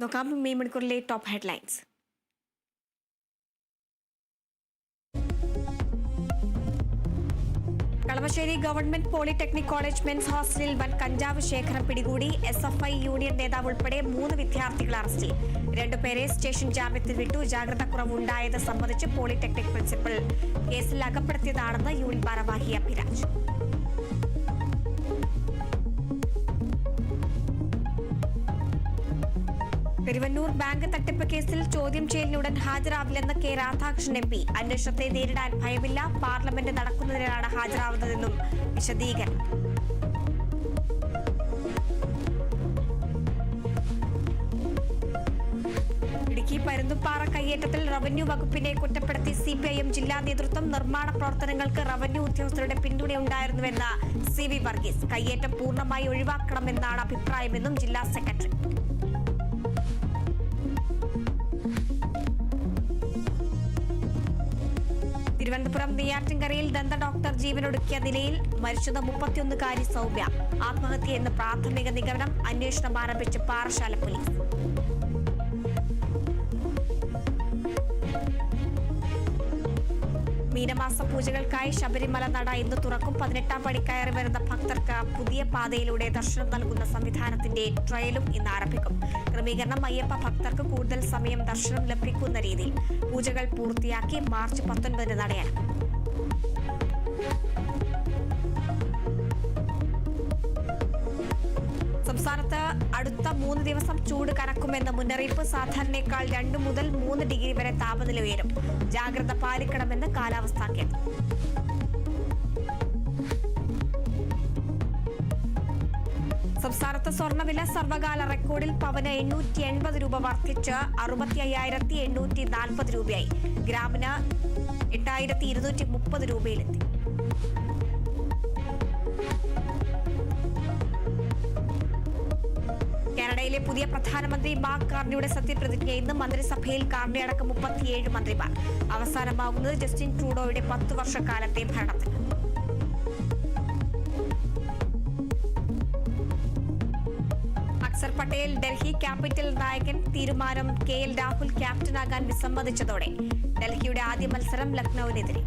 നോക്കാം ഈ മണിക്കൂറിലെ top headlines. Kalamassery government polytechnic college men's ഹോസ്റ്റലിൽ വൻ കഞ്ചാവ് ശേഖരം പിടികൂടി. SFI യൂണിയൻ നേതാവ് ഉൾപ്പെടെ 3 വിദ്യാർത്ഥികൾ അറസ്റ്റിൽ. 2 പേരെ സ്റ്റേഷൻ ജാമ്യത്തിൽ വിട്ടു. ജാഗ്രതാക്കുറവുണ്ടായത് സംബന്ധിച്ച് പോളിടെക്നിക് പ്രിൻസിപ്പൽ കേസിൽ അകപ്പെടുത്തിയതാണെന്ന് യൂണിയൻ ഭാരവാഹി അഭിരാജ്. തിരുവന്നൂർ ബാങ്ക് തട്ടിപ്പ് കേസിൽ ചോദ്യം ചെയ്യലിനുടൻ ഹാജരാവില്ലെന്ന് കെ രാധാകൃഷ്ണൻ MP. അന്വേഷണത്തെ നേരിടാൻ ഭയമില്ല, പാർലമെന്റ് നടക്കുന്നതിനാണ് ഹാജരാവുന്നതെന്നും വിശദീകരണം. ഇടുക്കി പരുന്തുംപാറ കയ്യേറ്റത്തിൽ റവന്യൂ വകുപ്പിനെ കുറ്റപ്പെടുത്തി CPIM ജില്ലാ നേതൃത്വം. നിർമ്മാണ പ്രവർത്തനങ്ങൾക്ക് റവന്യൂ ഉദ്യോഗസ്ഥരുടെ പിന്തുണയുണ്ടായിരുന്നുവെന്ന് CV വർഗീസ്. കയ്യേറ്റം പൂർണ്ണമായി ഒഴിവാക്കണമെന്നാണ് അഭിപ്രായമെന്നും ജില്ലാ സെക്രട്ടറി. തിരുവനന്തപുരം നെയ്യാറ്റിൻകരയിൽ ദന്ത ഡോക്ടർ ജീവനൊടുക്കിയ നിലയിൽ മരിച്ചത് 31-കാരി സൗമ്യ. ആത്മഹത്യയെന്ന് പ്രാഥമിക നിഗമനം. അന്വേഷണം ആരംഭിച്ച് പാറശാല പോലീസ്. മീനമാസ പൂജകൾക്കായി ശബരിമല നട ഇന്ന് തുറക്കും. 18-ാം പടി കയറി വരുന്ന ഭക്തർക്ക് പുതിയ പാതയിലൂടെ ദർശനം നൽകുന്ന സംവിധാനത്തിന്റെ ട്രയലും ഇന്ന് ആരംഭിക്കും. ക്രമീകരണം അയ്യപ്പ ഭക്തർക്ക് കൂടുതൽ സമയം ദർശനം ലഭിക്കുന്ന രീതിയിൽ. പൂജകൾ പൂർത്തിയാക്കി മാർച്ച് 19-ന് നടയാണ്. സംസ്ഥാനത്ത് അടുത്ത 3 ദിവസം ചൂട് കനക്കുമെന്ന് മുന്നറിയിപ്പ്. സാധാരണയേക്കാൾ 2 മുതൽ 3 ഡിഗ്രി വരെ താപനില ഉയരും. ജാഗ്രത പാലിക്കണമെന്ന് കാലാവസ്ഥാ കേന്ദ്രം. സംസ്ഥാനത്ത് സ്വർണ്ണവില സർവകാല റെക്കോർഡിൽ. പവന് 880 രൂപ വർദ്ധിച്ച് 65,840 രൂപയായി. ഗ്രാമിന് 8,230 രൂപയിലെത്തി. കാനഡയിലെ പുതിയ പ്രധാനമന്ത്രി മാർക്ക് കാർണിയുടെ സത്യപ്രതിജ്ഞ ഇന്ന്. മന്ത്രിസഭയിൽ കാർണിയടക്കം 37 മന്ത്രിമാർ. അവസാനമാകുന്നത് ജസ്റ്റിൻ ട്രൂഡോയുടെ 10 വർഷക്കാലത്തെ ഭരണത്തിൽ. അക്സർ പട്ടേൽ ഡൽഹി ക്യാപിറ്റൽ നായകൻ. തീരുമാനം KL രാഹുൽ ക്യാപ്റ്റനാകാൻ വിസമ്മതിച്ചതോടെ ഡൽഹിയുടെ ആദ്യ മത്സരം ലക്നൌവിനെതിരെ.